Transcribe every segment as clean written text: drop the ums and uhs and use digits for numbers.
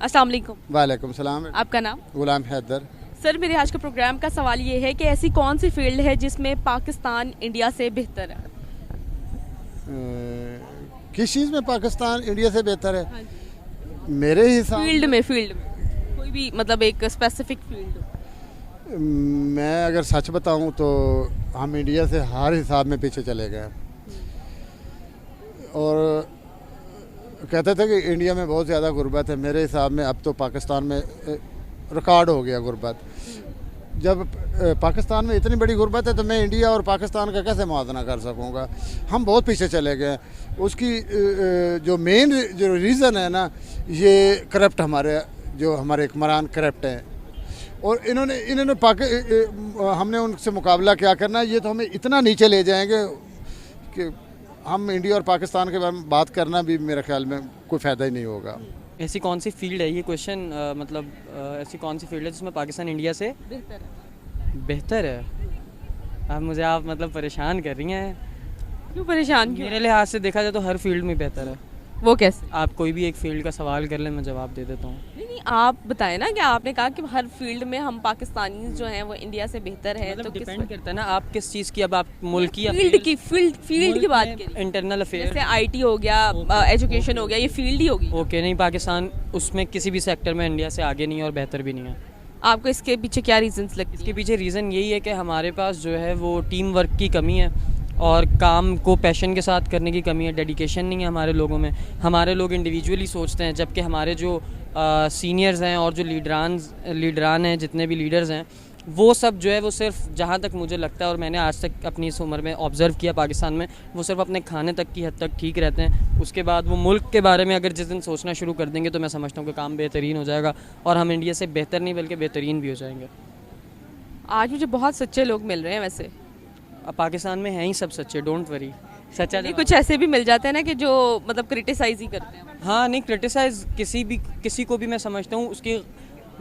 अस्सलाम वालेकुम। वालेकुम सलाम। आपका नाम? गुलाम हैदर। सर, मेरे आज का प्रोग्राम का सवाल ये है कि ऐसी कौन सी फील्ड है जिसमें पाकिस्तान इंडिया से बेहतर है? किस चीज़ में पाकिस्तान इंडिया से बेहतर है? हाँ जी। मेरे हिसाब फील्ड में कोई भी मतलब एक स्पेसिफिक फील्ड। मैं अगर सच बताऊं तो हम इंडिया से हर हिसाब में पीछे चले गए और कहते थे कि इंडिया में बहुत ज़्यादा गुर्बत है। मेरे हिसाब में अब तो पाकिस्तान में रिकॉर्ड हो गया गुर्बत। जब पाकिस्तान में इतनी बड़ी गुर्बत है तो मैं इंडिया और पाकिस्तान का कैसे मुआवजा कर सकूँगा? हम बहुत पीछे चले गए। उसकी जो मेन जो रीज़न है ना, ये करप्ट हमारे हुक्मरान करप्ट हैं और इन्होंने हमने उनसे मुकाबला क्या करना है? ये तो हमें इतना नीचे ले जाएंगे कि हम इंडिया और पाकिस्तान के बारे में बात करना भी मेरे ख्याल में कोई फ़ायदा ही नहीं होगा। ऐसी कौन सी फील्ड है, ये क्वेश्चन मतलब ऐसी कौन सी फील्ड है जिसमें पाकिस्तान इंडिया से बेहतर है? आप मतलब परेशान कर रही हैं। क्यों परेशान? मेरे लिहाज से देखा जाए तो हर फील्ड में बेहतर है। वो कैसे? आप कोई भी एक फील्ड का सवाल कर लें, मैं जवाब दे देता हूँ। नहीं, आप बताएं ना कि आपने कहा कि हर फील्ड में हम पाकिस्तानी जो हैं वो इंडिया से बेहतर है। मतलब तो डिपेंड करता है ना आप किस चीज़ की, अब आप मुल्क की फील्ड की बात करें। इंटरनल अफेयर जैसे आईटी हो गया, एजुकेशन हो गया, ये फील्ड ही होगी। ओके, नहीं, पाकिस्तान उसमें किसी भी सेक्टर में इंडिया से आगे नहीं है और बेहतर भी नहीं है। आपको इसके पीछे क्या रीजंस लगते हैं? इसके पीछे रीज़न यही है कि हमारे पास जो है वो टीम वर्क की कमी है और काम को पैशन के साथ करने की कमी है। डेडिकेशन नहीं है हमारे लोगों में। हमारे लोग इंडिविजुअली सोचते हैं, जबकि हमारे जो सीनियर्स हैं और जो लीडरान हैं, जितने भी लीडर्स हैं, वो सब जो है वो सिर्फ, जहाँ तक मुझे लगता है और मैंने आज तक अपनी इस उम्र में ऑब्ज़र्व किया पाकिस्तान में, वो सिर्फ अपने खाने तक की हद तक ठीक रहते हैं। उसके बाद वो मुल्क के बारे में अगर जिस दिन सोचना शुरू कर देंगे तो मैं समझता हूँ कि काम बेहतरीन हो जाएगा और हम इंडिया से बेहतर नहीं बल्कि बेहतरीन भी हो जाएंगे। आज मुझे बहुत सच्चे लोग मिल रहे हैं। वैसे अब पाकिस्तान में हैं ही सब सच्चे, डोंट वरी। सच्चा नहीं, कुछ ऐसे भी मिल जाते हैं ना कि जो मतलब क्रिटिसाइज ही करते हैं। हाँ, नहीं, क्रिटिसाइज़ किसी को भी मैं समझता हूँ उसकी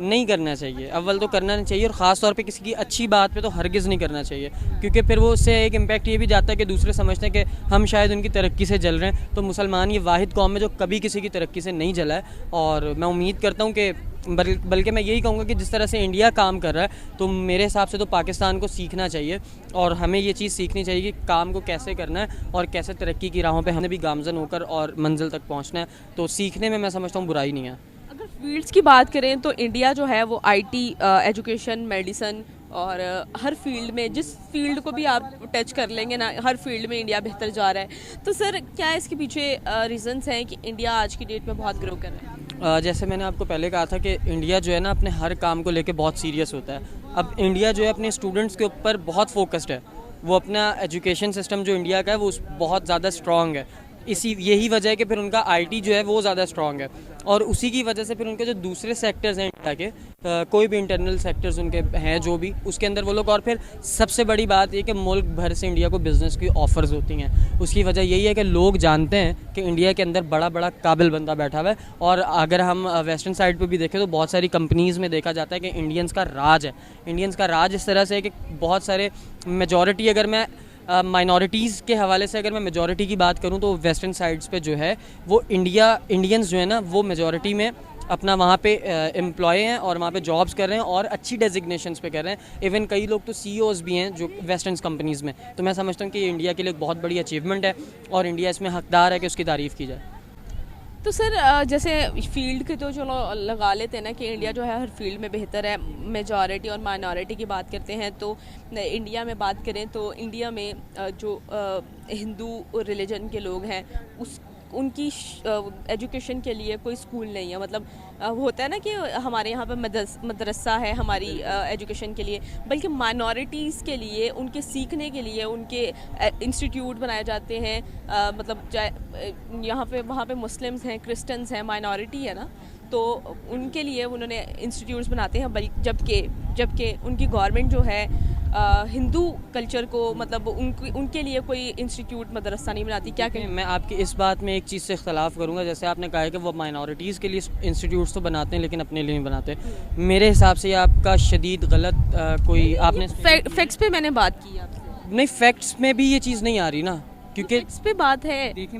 नहीं करना चाहिए। अव्वल तो करना नहीं चाहिए और ख़ास तौर पे किसी की अच्छी बात पे तो हरगिज़ नहीं करना चाहिए, क्योंकि फिर वो उससे एक इम्पैक्ट ये भी जाता है कि दूसरे समझते हैं कि हम शायद उनकी तरक्की से जल रहे हैं। तो मुसलमान ये वाहिद कौम है जो कभी किसी की तरक्की से नहीं जला है और मैं उम्मीद करता हूँ कि बल्कि मैं यही कहूँगा कि जिस तरह से इंडिया काम कर रहा है तो मेरे हिसाब से तो पाकिस्तान को सीखना चाहिए और हमें ये चीज़ सीखनी चाहिए कि काम को कैसे करना है और कैसे तरक्की की राहों पे हमें भी गामजन होकर और मंजिल तक पहुँचना है। तो सीखने में मैं समझता हूँ बुराई नहीं है। अगर फील्ड्स की बात करें तो इंडिया जो है वो आईटी, एजुकेशन, मेडिसिन और हर फील्ड में, जिस फील्ड को भी आप टच कर लेंगे ना, हर फील्ड में इंडिया बेहतर जा रहा है। तो सर, क्या इसके पीछे रीजंस हैं कि इंडिया आज की डेट में बहुत ग्रो कर रहा है? जैसे मैंने आपको पहले कहा था कि इंडिया जो है ना अपने हर काम को लेके बहुत सीरियस होता है। अब इंडिया जो है अपने स्टूडेंट्स के ऊपर बहुत फोकस्ड है। वो अपना एजुकेशन सिस्टम जो इंडिया का है वो बहुत ज़्यादा स्ट्रॉन्ग है। यही वजह है कि फिर उनका आईटी जो है वो ज़्यादा स्ट्रॉन्ग है और उसी की वजह से फिर उनके जो दूसरे सेक्टर्स हैं इंडिया के, कोई भी इंटरनल सेक्टर्स उनके हैं जो भी, उसके अंदर वो लोग, और फिर सबसे बड़ी बात ये कि मुल्क भर से इंडिया को बिज़नेस की ऑफ़र्स होती हैं। उसकी वजह यही है कि लोग जानते हैं कि इंडिया के अंदर बड़ा बड़ा काबिल बंदा बैठा हुआ है। और अगर हम वेस्टर्न साइड पर भी देखें तो बहुत सारी कंपनीज़ में देखा जाता है कि इंडियंस का राज है। इंडियंस का राज इस तरह से है कि बहुत सारे मेजॉरिटी, अगर मैं माइनॉरिटीज़ के हवाले से अगर मैं मेजॉरिटी की बात करूं तो वेस्टर्न साइड्स पे जो है वो इंडियंस जो है ना वो मेजॉरिटी में अपना वहाँ पे एम्प्लॉय हैं और वहाँ पे जॉब्स कर रहे हैं और अच्छी डेजिग्नेशंस पे कर रहे हैं। इवन कई लोग तो सीईओज़ भी हैं जो वेस्टर्न कंपनीज़ में। तो मैं समझता हूँ कि ये इंडिया के लिए एक बहुत बड़ी अचीवमेंट है और इंडिया इसमें हकदार है कि उसकी तारीफ़ की जाए। तो सर, जैसे फील्ड के तो चलो लगा लेते हैं ना कि इंडिया जो है हर फील्ड में बेहतर है। मेजॉरिटी और माइनॉरिटी की बात करते हैं तो इंडिया में बात करें तो इंडिया में जो हिंदू रिलीजन के लोग हैं उनकी एजुकेशन के लिए कोई स्कूल नहीं है। मतलब होता है ना कि हमारे यहाँ पे मदरसा है हमारी एजुकेशन के लिए, बल्कि माइनॉरिटीज़ के लिए, उनके सीखने के लिए उनके इंस्टीट्यूट बनाए जाते हैं। मतलब यहाँ पे वहाँ पे मुस्लिम्स हैं, क्रिश्चियंस हैं, माइनॉरिटी है ना, तो उनके लिए उन्होंने इंस्टीट्यूट्स बनाते हैं। जबकि उनकी गवर्नमेंट जो है हिंदू कल्चर को, मतलब उनके लिए कोई इंस्टीट्यूट, मदरसा नहीं बनाती। क्या कहें? मैं आपकी इस बात में एक चीज़ से इख्तलाफ करूँगा। जैसे आपने कहा है कि वो माइनॉरिटीज़ के लिए इंस्टीट्यूट्स तो बनाते हैं लेकिन अपने लिए नहीं बनाते। मेरे हिसाब से ये आपका शदीद गलत कोई आपने फैक्ट्स पे मैंने बात की आपसे। नहीं, फैक्ट्स में भी ये चीज़ नहीं आ रही ना, क्योंकि इस पे बात है। देखिए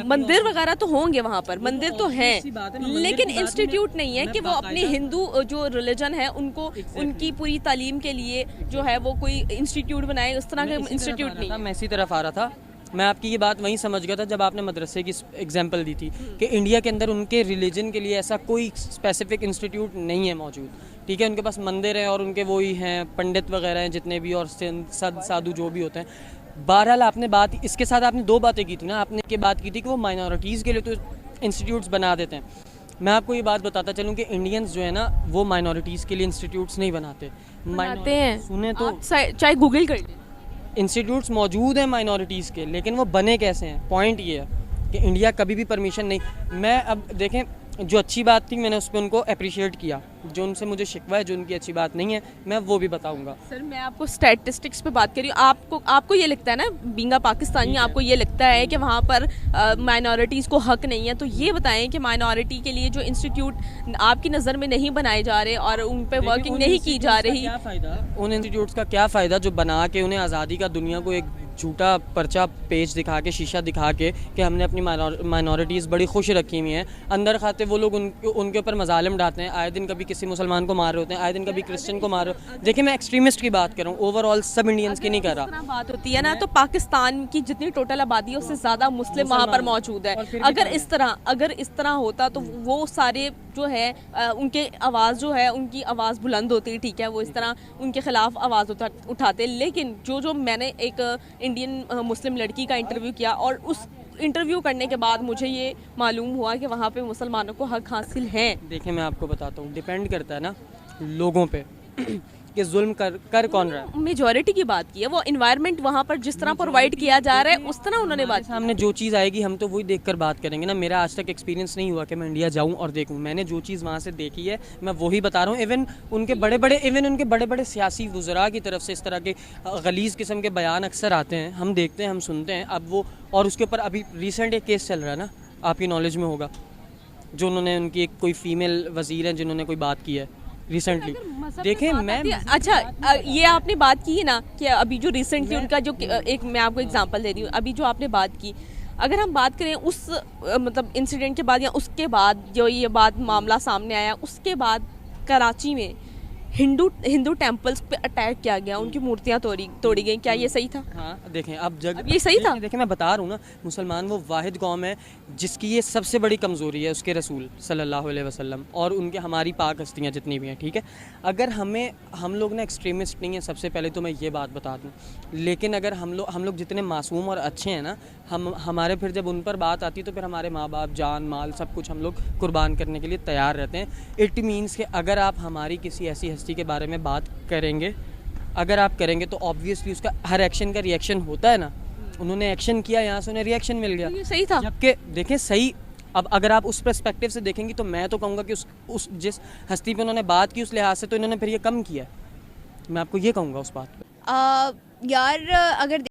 मंदिर वगैरह तो होंगे वहाँ पर, मंदिर तो हैं, सी बात है, मैं मंदिर लेकिन की बात नहीं, इंस्टीट्यूट नहीं है मैं कि वो अपने बाकायदा- हिंदू जो रिलीजन है उनको उनकी पूरी तालीम के लिए जो है वो कोई इंस्टीट्यूट बनाए, उस तरह का इंस्टीट्यूट नहीं है। मैं इसी तरफ आ रहा था। मैं आपकी ये बात वहीं समझ गया था जब आपने मदरसे की एग्जांपल दी थी कि इंडिया के अंदर उनके रिलीजन के लिए ऐसा कोई स्पेसिफिक इंस्टीट्यूट नहीं है मौजूद। ठीक है, उनके पास मंदिर हैं और उनके वो ही हैं, पंडित वगैरह हैं जितने भी, और सद साधु जो भी होते हैं। बहरहाल आपने बात, इसके साथ आपने दो बातें की थी ना। आपने ये बात की थी कि वो माइनॉरिटीज़ के लिए तो इंस्टीट्यूट्स बना देते हैं। मैं आपको ये बात बताता चलूँ कि इंडियंस जो है ना वो माइनॉरिटीज़ के लिए इंस्टीट्यूट्स नहीं बनाते। बनाते हैं, सुने तो आप चाहे गूगल कर लें। इंस्टीट्यूट्स मौजूद हैं माइनॉरिटीज़ के, लेकिन वो बने कैसे हैं? पॉइंट ये है कि इंडिया कभी भी परमिशन नहीं। मैं अब देखें, जो अच्छी बात थी मैंने उस पर उनको अप्रिशिएट किया, जो उनसे मुझे शिकवा है, जो उनकी अच्छी बात नहीं है मैं वो भी बताऊंगा। सर मैं आपको स्टैटिस्टिक्स पे बात कर रही हूँ। आपको ये लगता है ना, बीइंग अ पाकिस्तानी, आपको ये लगता है कि वहाँ पर माइनॉरिटीज़ को हक नहीं है, तो ये बताएं कि माइनॉरिटी के लिए जो इंस्टीट्यूट आपकी नज़र में नहीं बनाए जा रहे और उन पे वर्किंग नहीं की जा रही, क्या फ़ायदा उन इंस्टीट्यूट्स का? क्या फ़ायदा जो बना के उन्हें आज़ादी का दुनिया को एक झूठा पर्चा पेज दिखा के, शीशा दिखा के कि हमने अपनी माइनॉरिटीज़ बड़ी खुश रखी हुई हैं, अंदर खाते वो लोग उनके ऊपर मजालिम डालते हैं। आए दिन कभी किसी मुसलमान को मार रहे होते हैं, आए दिन कभी क्रिश्चियन को मार रहे हो। देखिए मैं एक्सट्रीमिस्ट की बात कर रहा हूँ, ओवरऑल सब इंडियंस की नहीं कर रहा। इस तरह बात होती है ना, तो पाकिस्तान की जितनी टोटल आबादी है उससे ज़्यादा मुस्लिम वहाँ पर मौजूद है। अगर इस तरह होता तो वो सारे जो है उनके आवाज़ जो है उनकी आवाज़ बुलंद होती, ठीक है, वो इस तरह उनके खिलाफ आवाज़ उठाते। लेकिन जो मैंने एक इंडियन मुस्लिम लड़की का इंटरव्यू किया और उस इंटरव्यू करने के बाद मुझे ये मालूम हुआ कि वहाँ पे मुसलमानों को हक हासिल है। देखिए मैं आपको बताता हूँ, डिपेंड करता है ना लोगों पे कि जुल्म कर कौन रहा है। मेजॉरिटी की बात की है, वो इन्वायरमेंट वहाँ पर जिस तरह प्रोवाइड किया जा रहा है उस तरह उन्होंने बात की। सामने जो चीज़ आएगी हम तो वही देखकर बात करेंगे ना। मेरा आज तक एक्सपीरियंस नहीं हुआ कि मैं इंडिया जाऊं और देखूं। मैंने जो चीज़ वहाँ से देखी है मैं वही बता रहा हूँ। इवन उनके बड़े बड़े सियासी वुज़रा की तरफ से इस तरह के गलीज़ किस्म के बयान अक्सर आते हैं, हम देखते हैं, हम सुनते हैं। अब वो, और उसके ऊपर अभी रिसेंट एक केस चल रहा है ना, आपकी नॉलेज में होगा, जो उन्होंने, उनकी एक कोई फीमेल वज़ीर है जिन्होंने कोई बात की है रिसेंटली। देखें मैं, अच्छा ये आपने बात की है ना कि अभी जो रिसेंटली उनका जो एक, मैं आपको एग्जांपल दे रही हूँ, अभी जो आपने बात की, अगर हम बात करें उस मतलब इंसिडेंट के बाद या उसके बाद जो ये बात मामला सामने आया, उसके बाद कराची में हिंदू टेम्पल्स पे अटैक किया गया, उनकी मूर्तियाँ तोड़ी गई, क्या ये सही था? हाँ देखें अब ये सही था? देखें मैं बता रहा हूँ ना, मुसलमान वो वाहिद कौम है जिसकी ये सबसे बड़ी कमज़ोरी है उसके रसूल सल्लल्लाहु अलैहि वसल्लम और उनके, हमारी पाक हस्तियाँ जितनी भी हैं, ठीक है। अगर हम लोग ना एक्सट्रीमिस्ट नहीं हैं, सबसे पहले तो मैं ये बात बता दूँ, लेकिन अगर हम लोग जितने मासूम और अच्छे हैं ना, हमारे फिर जब उन पर बात आती है तो फिर हमारे माँ बाप, जान माल सब कुछ हम लोग कुर्बान करने के लिए तैयार रहते हैं। इट मीन्स कि अगर आप हमारी किसी ऐसी हस्ती के बारे में बात करेंगे, अगर आप करेंगे तो ऑब्वियसली उसका हर एक्शन का रिएक्शन होता है ना। उन्होंने एक्शन किया, यहाँ से उन्हें रिएक्शन मिल गया, तो ये सही था। जबकि देखें सही, अब अगर आप उस पर्सपेक्टिव से देखेंगी तो मैं तो कहूँगा कि उस जिस हस्ती पे उन्होंने बात की उस लिहाज से तो इन्होंने फिर ये कम किया। मैं आपको ये कहूँगा उस बात पे। यार अगर